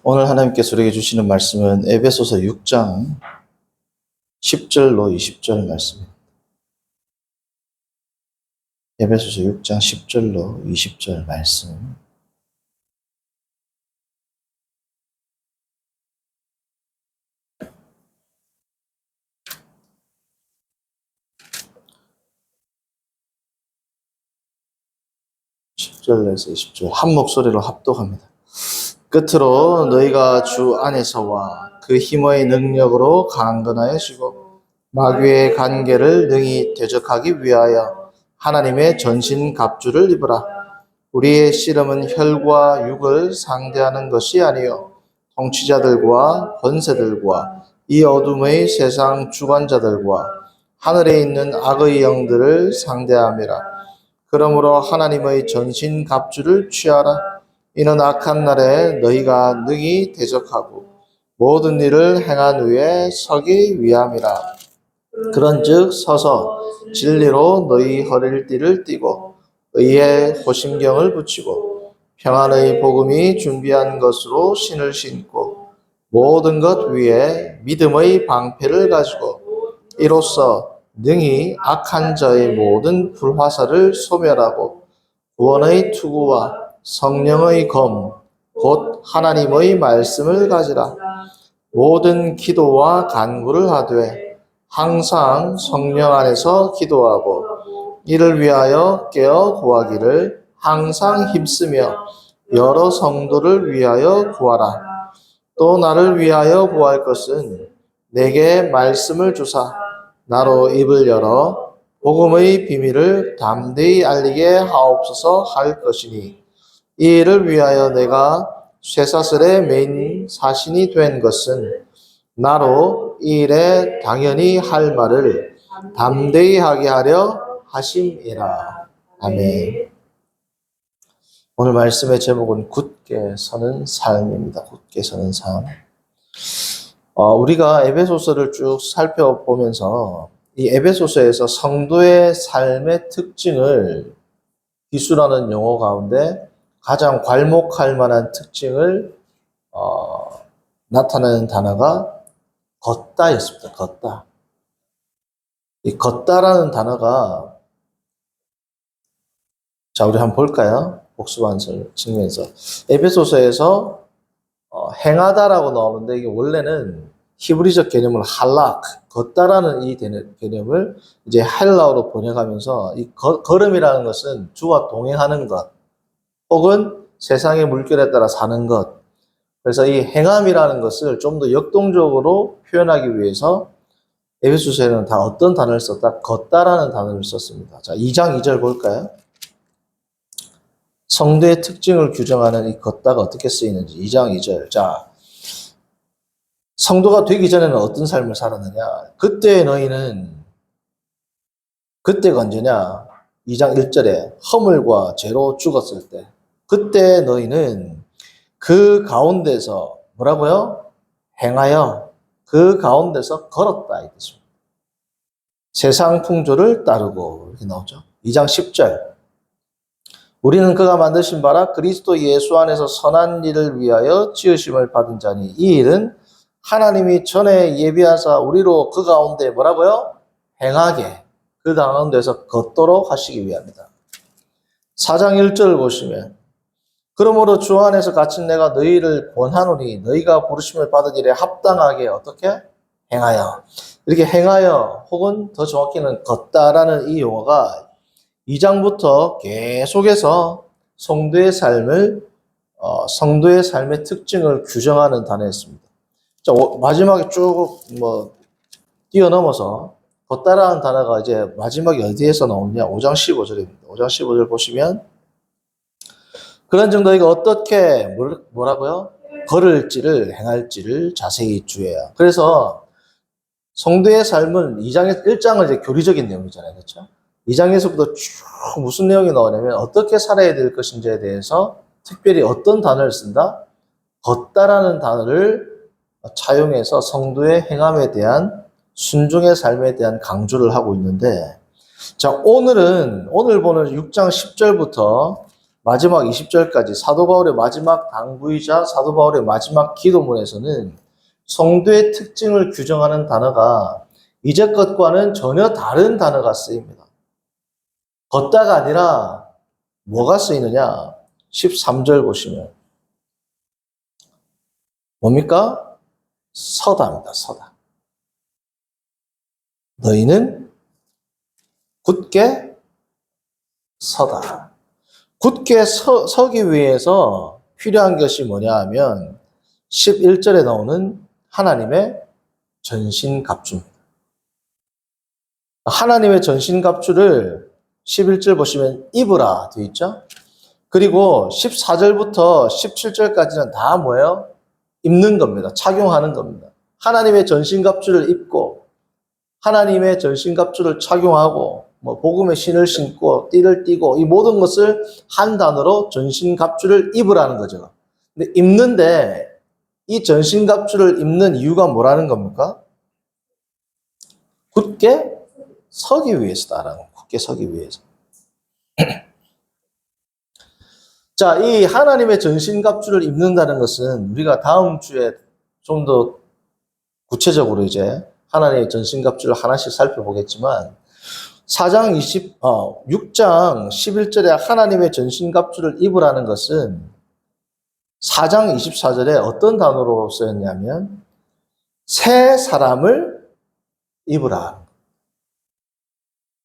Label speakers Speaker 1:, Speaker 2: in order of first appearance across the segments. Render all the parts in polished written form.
Speaker 1: 오늘 하나님께서 우리에게 주시는 말씀은 에베소서 6장 10절로 20절 말씀입니다. 에베소서 6장 10절로 20절 말씀. 에서 20절 한 목소리로 합독합니다. 끝으로 너희가 주 안에서와 그 힘의 능력으로 강건하여지고 마귀의 관계를 능히 대적하기 위하여 하나님의 전신 갑주를 입으라. 우리의 씨름은 혈과 육을 상대하는 것이 아니요 통치자들과 권세들과 이 어둠의 세상 주관자들과 하늘에 있는 악의 영들을 상대함이라. 그러므로 하나님의 전신 갑주를 취하라. 이는 악한 날에 너희가 능히 대적하고 모든 일을 행한 후에 서기 위함이라. 그런즉 서서 진리로 너희 허리를 띠를 띠고 의의 호심경을 붙이고 평안의 복음이 준비한 것으로 신을 신고 모든 것 위에 믿음의 방패를 가지고 이로써 능히 악한 자의 모든 불화살을 소멸하고 구원의 투구와 성령의 검, 곧 하나님의 말씀을 가지라. 모든 기도와 간구를 하되 항상 성령 안에서 기도하고 이를 위하여 깨어 구하기를 항상 힘쓰며 여러 성도를 위하여 구하라. 또 나를 위하여 구할 것은 내게 말씀을 주사 나로 입을 열어 복음의 비밀을 담대히 알리게 하옵소서 할 것이니 이 일을 위하여 내가 쇠사슬에 매인 사신이 된 것은 나로 이 일에 당연히 할 말을 담대히 하게 하려 하심이라. 아멘. 오늘 말씀의 제목은 굳게 서는 삶입니다. 굳게 서는 삶. 우리가 에베소서를 쭉 살펴보면서 이 에베소서에서 성도의 삶의 특징을 기술하는 용어 가운데 가장 괄목할 만한 특징을 나타내는 단어가 걷다였습니다. 걷다. 이 걷다라는 단어가 자 우리 한번 볼까요? 복수반설 측면에서 에베소서에서 행하다라고 나오는데 이게 원래는 히브리적 개념을 할락, 걷다라는 이 개념을 이제 헬라어로 번역하면서 이 걸음이라는 것은 주와 동행하는 것 혹은 세상의 물결에 따라 사는 것. 그래서 이 행함이라는 것을 좀 더 역동적으로 표현하기 위해서 에베소서에는 다 어떤 단어를 썼다? 걷다라는 단어를 썼습니다. 자, 2장 2절 볼까요? 성도의 특징을 규정하는 이 걷다가 어떻게 쓰이는지 2장 2절. 자, 성도가 되기 전에는 어떤 삶을 살았느냐? 그때 너희는 그때가 언제냐? 2장 1절에 허물과 죄로 죽었을 때 그때 너희는 그 가운데서 뭐라고요? 행하여 그 가운데서 걸었다 이 뜻입니다. 세상 풍조를 따르고 이렇게 나오죠. 2장 10절 우리는 그가 만드신 바라 그리스도 예수 안에서 선한 일을 위하여 지으심을 받은 자니 이 일은 하나님이 전에 예비하사 우리로 그 가운데 뭐라고요? 행하게 그 가운데서 걷도록 하시기 위함이다. 4장 1절을 보시면 그러므로 주 안에서 갇힌 내가 너희를 권하노니 너희가 부르심을 받은 일에 합당하게 어떻게? 행하여. 이렇게 행하여 혹은 더 정확히는 걷다라는 이 용어가 2장부터 계속해서 성도의 삶의 특징을 규정하는 단어였습니다. 자, 마지막에 쭉 뛰어넘어서 걷다라는 단어가 이제 마지막에 어디에서 나오느냐? 5장 15절입니다. 5장 15절 보시면 그런즉 너희가 어떻게 뭐라고요? 걸을지를 행할지를 자세히 주의해야. 그래서 성도의 삶은 1장은 이제 교리적인 내용이잖아요. 그렇죠? 2장에서부터 쭉 무슨 내용이 나오냐면 어떻게 살아야 될 것인지에 대해서 특별히 어떤 단어를 쓴다? 걷다라는 단어를 차용해서 성도의 행함에 대한 순종의 삶에 대한 강조를 하고 있는데 자 오늘 보는 6장 10절부터 마지막 20절까지 사도 바울의 마지막 당부이자 사도 바울의 마지막 기도문에서는 성도의 특징을 규정하는 단어가 이제 것과는 전혀 다른 단어가 쓰입니다. 걷다가 아니라 뭐가 쓰이느냐? 13절 보시면 뭡니까? 서다입니다. 서다. 너희는 굳게 서다. 굳게 서기 위해서 필요한 것이 뭐냐 하면 11절에 나오는 하나님의 전신갑주입니다. 하나님의 전신갑주를 11절 보시면 입으라 되어 있죠. 그리고 14절부터 17절까지는 다 뭐예요? 입는 겁니다. 착용하는 겁니다. 하나님의 전신갑주를 입고 하나님의 전신갑주를 착용하고 뭐 복음의 신을 신고 띠를 띠고 이 모든 것을 한 단어로 전신갑주를 입으라는 거죠. 근데 입는데 이 전신갑주를 입는 이유가 뭐라는 겁니까? 굳게 서기 위해서다라는 거. 굳게 서기 위해서. 자, 이 하나님의 전신갑주를 입는다는 것은 우리가 다음 주에 좀 더 구체적으로 이제 하나님의 전신갑주를 하나씩 살펴보겠지만 6장 11절에 하나님의 전신갑주를 입으라는 것은 4장 24절에 어떤 단어로 쓰였냐면 새 사람을 입으라.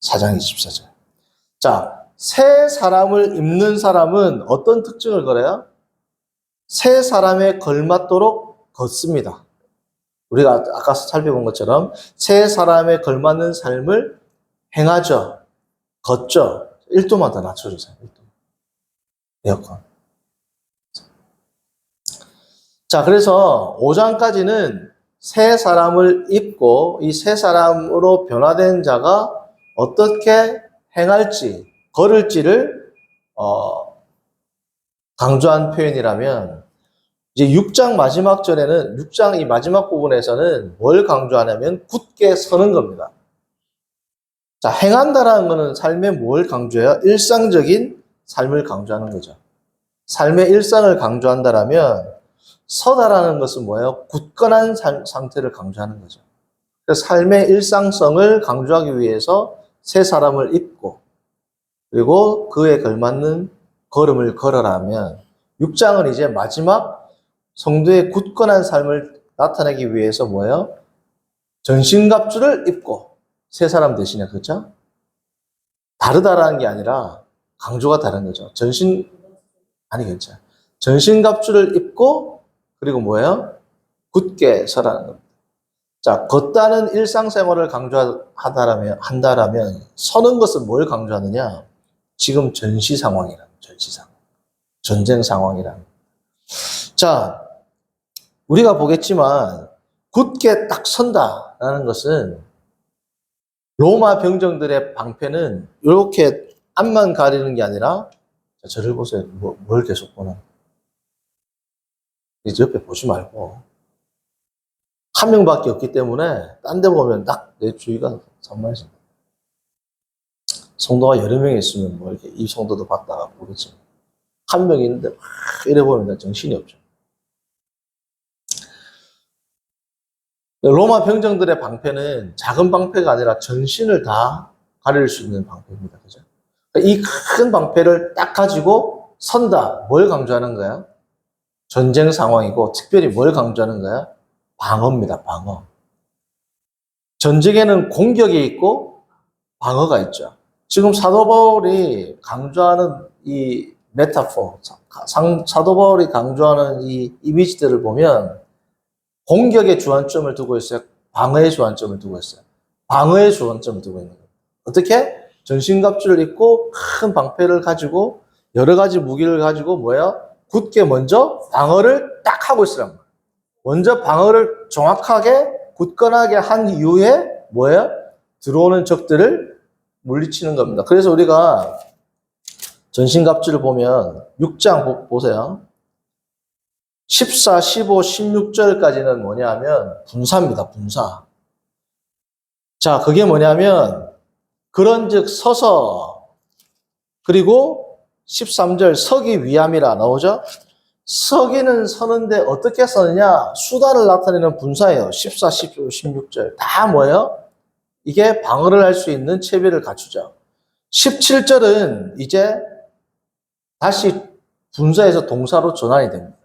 Speaker 1: 4장 24절. 자, 새 사람을 입는 사람은 어떤 특징을 걸어요? 새 사람에 걸맞도록 걷습니다. 우리가 아까 살펴본 것처럼 새 사람에 걸맞는 삶을 행하죠. 걷죠. 1도만 더 낮춰주세요. 1도. 에어컨. 자, 그래서 5장까지는 새 사람을 입고 이 새 사람으로 변화된 자가 어떻게 행할지, 걸을지를 강조한 표현이라면 이제 6장 마지막 절에는 6장 이 마지막 부분에서는 뭘 강조하냐면 굳게 서는 겁니다. 자, 행한다라는 것은 삶에 뭘 강조해요? 일상적인 삶을 강조하는 거죠. 삶의 일상을 강조한다라면 서다라는 것은 뭐예요? 굳건한 상태를 강조하는 거죠. 그래서 삶의 일상성을 강조하기 위해서 새 사람을 입고 그리고 그에 걸맞는 걸음을 걸어라면 6장은 이제 마지막 성도의 굳건한 삶을 나타내기 위해서 뭐예요? 전신갑주를 입고 새 사람 대신에, 그렇죠? 다르다라는 게 아니라 강조가 다른 거죠. 괜찮아요. 전신갑주를 입고 그리고 뭐예요? 굳게 서라는 겁니다. 자, 걷다는 일상생활을 한다라면 서는 것은 뭘 강조하느냐? 지금 전시 상황이라는, 전쟁 상황이라는. 자, 우리가 보겠지만 굳게 딱 선다라는 것은 로마 병정들의 방패는 이렇게 앞만 가리는 게 아니라 저를 보세요. 뭘 계속 보나? 이제 옆에 보지 말고 한 명밖에 없기 때문에 딴 데 보면 딱 내 주위가 산만해집니다. 성도가 여러 명이 있으면 뭐 이렇게 이 성도도 봤다가 모르지. 한 명이 있는데 막 이래 보면 정신이 없죠. 로마 병정들의 방패는 작은 방패가 아니라 전신을 다 가릴 수 있는 방패입니다. 그죠? 이 큰 방패를 딱 가지고 선다. 뭘 강조하는 거야? 전쟁 상황이고 특별히 뭘 강조하는 거야? 방어입니다. 방어. 전쟁에는 공격이 있고 방어가 있죠. 지금 사도 바울이 강조하는 이 메타포, 사도 바울이 강조하는 이 이미지들을 보면 공격의 주안점을 두고 있어요? 방어의 주안점을 두고 있어요? 방어의 주안점을 두고 있는 거예요. 어떻게? 전신갑주를 입고 큰 방패를 가지고 여러 가지 무기를 가지고 뭐야? 굳게 먼저 방어를 딱 하고 있으란 말이에요. 먼저 방어를 정확하게 굳건하게 한 이후에 뭐예요? 들어오는 적들을 물리치는 겁니다. 그래서 우리가 전신갑주를 보면 6장 보세요. 14, 15, 16절까지는 뭐냐면 분사입니다. 분사. 자, 그게 뭐냐면 그런즉 서서 그리고 13절 서기 위함이라 나오죠? 서기는 서는데 어떻게 서느냐? 수단을 나타내는 분사예요. 14, 15, 16절. 다 뭐예요? 이게 방어를 할 수 있는 체비를 갖추죠. 17절은 이제 다시 분사해서 동사로 전환이 됩니다.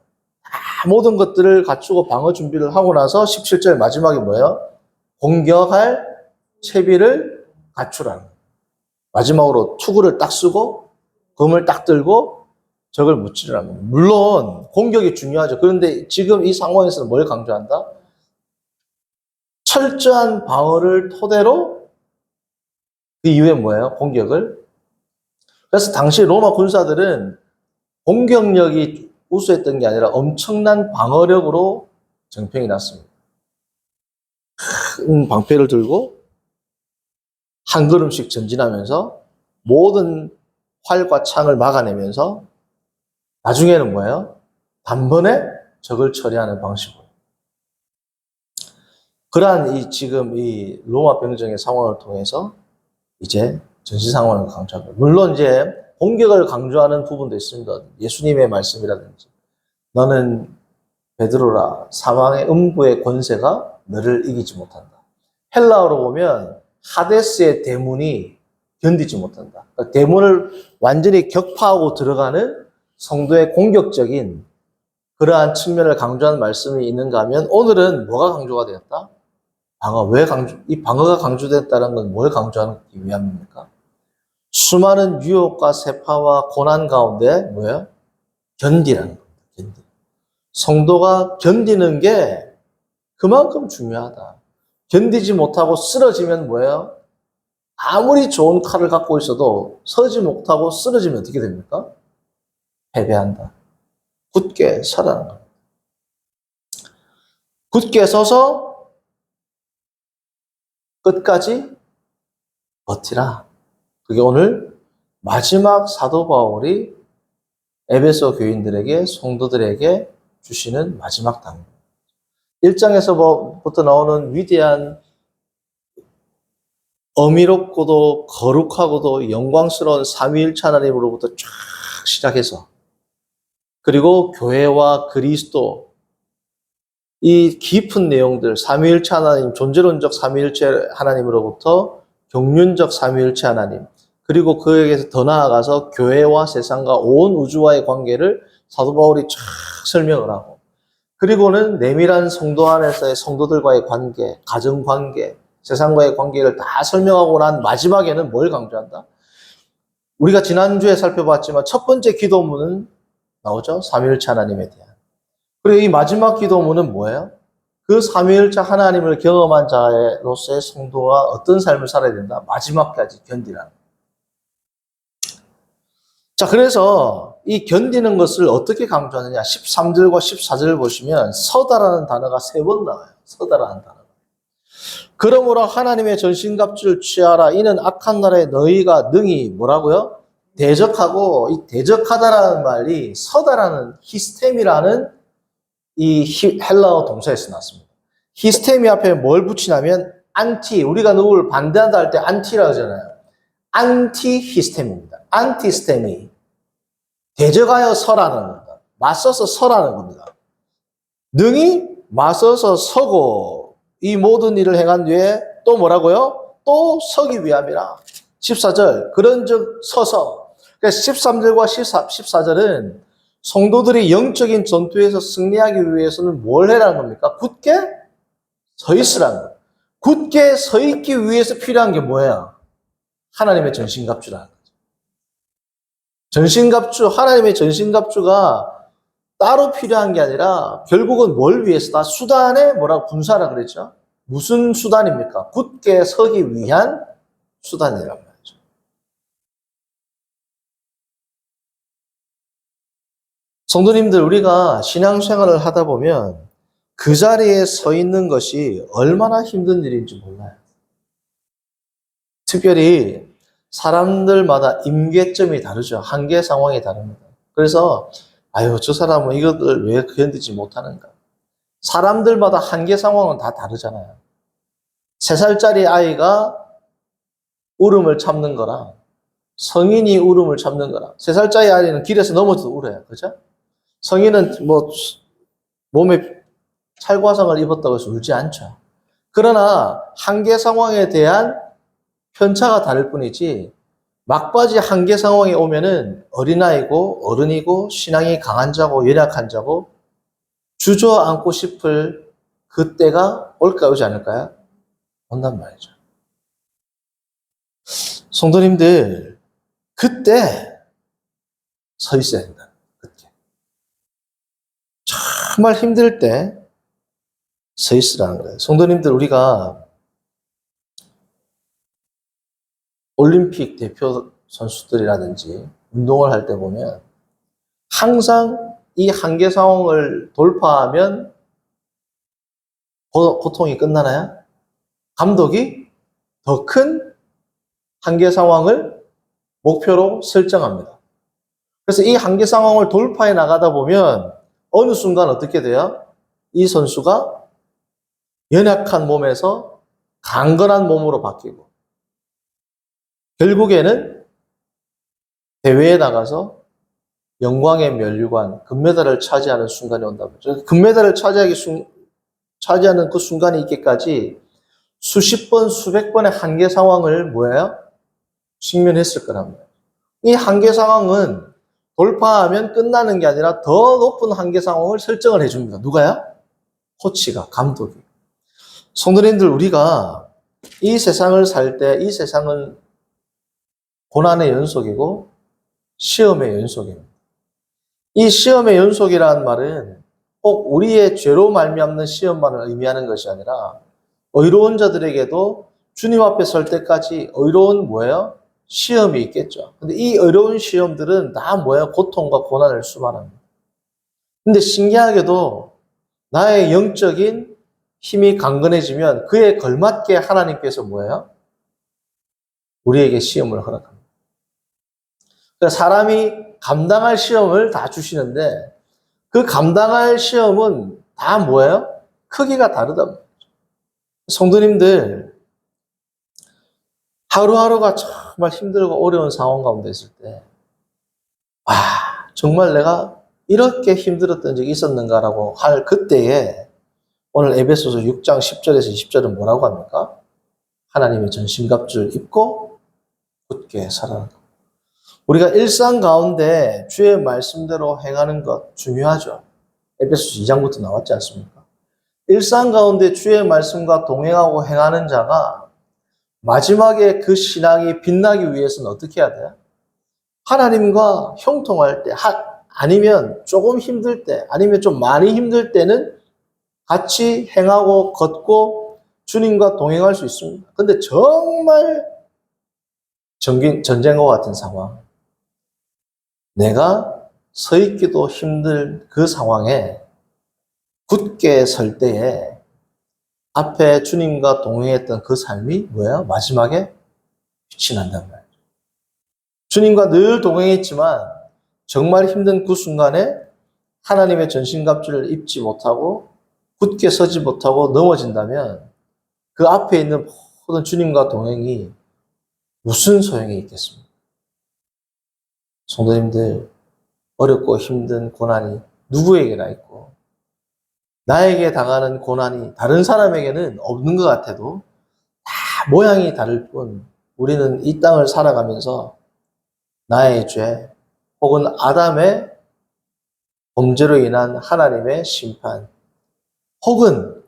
Speaker 1: 다 모든 것들을 갖추고 방어 준비를 하고 나서 17절 마지막에 뭐예요? 공격할 채비를 갖추라는 거예요. 마지막으로 투구를 딱 쓰고 검을 딱 들고 적을 무찌르라는 거예요. 물론 공격이 중요하죠. 그런데 지금 이 상황에서는 뭘 강조한다? 철저한 방어를 토대로 그 이후에 뭐예요? 공격을. 그래서 당시 로마 군사들은 공격력이 우수했던 게 아니라 엄청난 방어력으로 정평이 났습니다. 큰 방패를 들고 한 걸음씩 전진하면서 모든 활과 창을 막아내면서 나중에는 뭐예요? 단번에 적을 처리하는 방식으로. 그러한 지금 이 로마 병정의 상황을 통해서 이제 전시 상황을 강조합니다. 물론 이제 공격을 강조하는 부분도 있습니다. 예수님의 말씀이라든지 너는 베드로라 사망의 음부의 권세가 너를 이기지 못한다. 헬라어로 보면 하데스의 대문이 견디지 못한다. 그러니까 대문을 완전히 격파하고 들어가는 성도의 공격적인 그러한 측면을 강조하는 말씀이 있는가 하면 오늘은 뭐가 강조가 되었다? 방어. 이 방어가 강조됐다는 건 뭘 강조하기 위함입니까? 수많은 유혹과 세파와 고난 가운데 뭐예요? 견디라는 겁니다. 견디. 성도가 견디는 게 그만큼 중요하다. 견디지 못하고 쓰러지면 뭐예요? 아무리 좋은 칼을 갖고 있어도 서지 못하고 쓰러지면 어떻게 됩니까? 패배한다. 굳게 서라는 겁니다. 굳게 서서 끝까지 버티라. 그게 오늘 마지막 사도 바울이 에베소 교인들에게, 성도들에게 주시는 마지막 당부. 1장에서부터 나오는 위대한 어미롭고도 거룩하고도 영광스러운 삼위일체 하나님으로부터 쫙 시작해서 그리고 교회와 그리스도 이 깊은 내용들 삼위일체 하나님, 존재론적 삼위일체 하나님으로부터 경륜적 삼위일체 하나님 그리고 그에게서 더 나아가서 교회와 세상과 온 우주와의 관계를 사도 바울이 쫙 설명을 하고 그리고는 내밀한 성도 안에서의 성도들과의 관계, 가정관계, 세상과의 관계를 다 설명하고 난 마지막에는 뭘 강조한다? 우리가 지난주에 살펴봤지만 첫 번째 기도문은 나오죠? 삼위일체 하나님에 대한. 그리고 이 마지막 기도문은 뭐예요? 그 삼위일체 하나님을 경험한 자로서의 성도와 어떤 삶을 살아야 된다? 마지막까지 견디라는. 자, 그래서 이 견디는 것을 어떻게 강조하느냐? 13절과 14절을 보시면 서다라는 단어가 3번 나와요. 서다라는 단어가. 그러므로 하나님의 전신갑주를 취하라. 이는 악한 날에 너희가 능히 뭐라고요? 대적하고 이 대적하다라는 말이 서다라는 히스템이라는 이 헬라어 동사에서 났습니다. 히스템이 앞에 뭘 붙이냐면 안티. 우리가 누구를 반대한다 할 때 안티라고 하잖아요. 안티 히스템입니다. 안티스템이 대적하여 서라는 겁니다. 맞서서 서라는 겁니다. 능히 맞서서 서고 이 모든 일을 행한 뒤에 또 뭐라고요? 또 서기 위함이라. 14절 그런즉 서서. 그래서 13절과 14절은 성도들이 영적인 전투에서 승리하기 위해서는 뭘 해라는 겁니까? 굳게 서 있으라는 거예요. 굳게 서 있기 위해서 필요한 게 뭐예요? 하나님의 전신갑주라는 거죠. 전신갑주, 하나님의 전신갑주가 따로 필요한 게 아니라 결국은 뭘 위해서다? 수단에 뭐라고 분사라 그랬죠? 무슨 수단입니까? 굳게 서기 위한 수단이란 말이죠. 성도님들, 우리가 신앙생활을 하다 보면 그 자리에 서 있는 것이 얼마나 힘든 일인지 몰라요. 특별히 사람들마다 임계점이 다르죠. 한계 상황이 다릅니다. 그래서 아유, 저 사람은 이것을 왜 견디지 못하는가? 사람들마다 한계 상황은 다 다르잖아요. 3살짜리 아이가 울음을 참는 거랑 성인이 울음을 참는 거라. 3살짜리 아이는 길에서 넘어져도 울어요. 그죠? 성인은 뭐 몸에 찰과상을 입었다고 해서 울지 않죠. 그러나 한계 상황에 대한 편차가 다를 뿐이지 막바지 한계 상황에 오면은 어린아이고 어른이고 신앙이 강한 자고 연약한 자고 주저앉고 싶을 그때가 올까 오지 않을까요? 온단 말이죠. 성도님들, 그때 서 있어야 된다. 그때. 정말 힘들 때 서 있으라는 거예요. 성도님들, 우리가 올림픽 대표 선수들이라든지 운동을 할 때 보면 항상 이 한계 상황을 돌파하면 고통이 끝나나요? 감독이 더 큰 한계 상황을 목표로 설정합니다. 그래서 이 한계 상황을 돌파해 나가다 보면 어느 순간 어떻게 돼요? 이 선수가 연약한 몸에서 강건한 몸으로 바뀌고 결국에는 대회에 나가서 영광의 면류관, 금메달을 차지하는 순간이 온다고 하죠. 금메달을 차지하는 그 순간이 있기까지 수십 번, 수백 번의 한계 상황을 뭐예요? 직면했을 거랍니다. 이 한계 상황은 돌파하면 끝나는 게 아니라 더 높은 한계 상황을 설정을 해줍니다. 누가요? 코치가, 감독이. 성도님들, 우리가 이 세상을 살 때 이 세상은 고난의 연속이고 시험의 연속입니다. 이 시험의 연속이라는 말은 꼭 우리의 죄로 말미암는 시험만을 의미하는 것이 아니라 의로운 자들에게도 주님 앞에 설 때까지 의로운 뭐예요? 시험이 있겠죠. 근데 이 어려운 시험들은 다 뭐예요? 고통과 고난을 수반합니다. 근데 신기하게도 나의 영적인 힘이 강건해지면 그에 걸맞게 하나님께서 뭐예요? 우리에게 시험을 허락합니다. 그러니까 사람이 감당할 시험을 다 주시는데 그 감당할 시험은 다 뭐예요? 크기가 다르다. 성도님들, 하루하루가 정말 힘들고 어려운 상황 가운데 있을 때, 와, 정말 내가 이렇게 힘들었던 적이 있었는가라고 할 그때에 오늘 에베소서 6장 10절에서 20절은 뭐라고 합니까? 하나님의 전신갑주를 입고 굳게 살아라. 우리가 일상 가운데 주의 말씀대로 행하는 것 중요하죠. 에베소서 2장부터 나왔지 않습니까? 일상 가운데 주의 말씀과 동행하고 행하는 자가 마지막에 그 신앙이 빛나기 위해서는 어떻게 해야 돼요? 하나님과 형통할 때, 아니면 조금 힘들 때, 아니면 좀 많이 힘들 때는 같이 행하고 걷고 주님과 동행할 수 있습니다. 근데 정말 전쟁과 같은 상황, 내가 서 있기도 힘들 그 상황에 굳게 설 때에 앞에 주님과 동행했던 그 삶이 뭐야? 마지막에 빛이 난단 말이에요. 주님과 늘 동행했지만 정말 힘든 그 순간에 하나님의 전신갑주를 입지 못하고 굳게 서지 못하고 넘어진다면 그 앞에 있는 모든 주님과 동행이 무슨 소용이 있겠습니까? 성도님들, 어렵고 힘든 고난이 누구에게나 있고 나에게 당하는 고난이 다른 사람에게는 없는 것 같아도 다 모양이 다를 뿐 우리는 이 땅을 살아가면서 나의 죄 혹은 아담의 범죄로 인한 하나님의 심판 혹은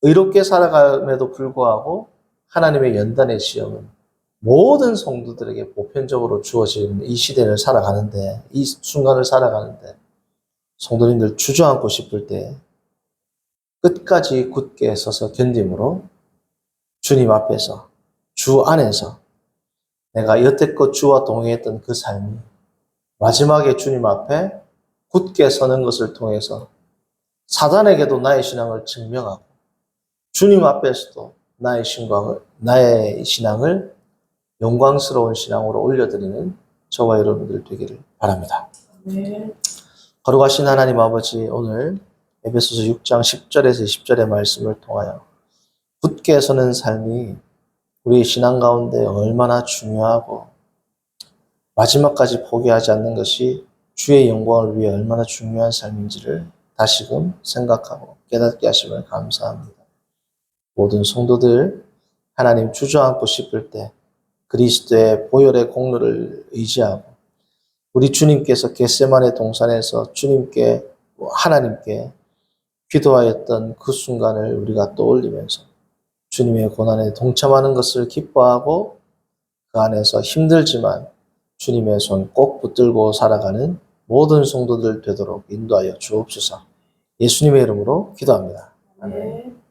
Speaker 1: 의롭게 살아감에도 불구하고 하나님의 연단의 시험은 모든 성도들에게 보편적으로 주어진 이 시대를 살아가는데, 이 순간을 살아가는데 성도님들 주저앉고 싶을 때 끝까지 굳게 서서 견딤으로 주님 앞에서, 주 안에서 내가 여태껏 주와 동행했던 그 삶이 마지막에 주님 앞에 굳게 서는 것을 통해서 사단에게도 나의 신앙을 증명하고 주님 앞에서도 나의 신앙을 영광스러운 신앙으로 올려드리는 저와 여러분들 되기를 바랍니다. 네. 거룩하신 하나님 아버지, 오늘 에베소서 6장 10절에서 20절의 말씀을 통하여 굳게 서는 삶이 우리 신앙 가운데 얼마나 중요하고 마지막까지 포기하지 않는 것이 주의 영광을 위해 얼마나 중요한 삶인지를 다시금 생각하고 깨닫게 하시면 감사합니다. 모든 성도들 하나님 주저앉고 싶을 때 그리스도의 보혈의 공로를 의지하고 우리 주님께서 겟세마네 동산에서 주님께 하나님께 기도하였던 그 순간을 우리가 떠올리면서 주님의 고난에 동참하는 것을 기뻐하고 그 안에서 힘들지만 주님의 손 꼭 붙들고 살아가는 모든 성도들 되도록 인도하여 주옵소서. 예수님의 이름으로 기도합니다. 아멘.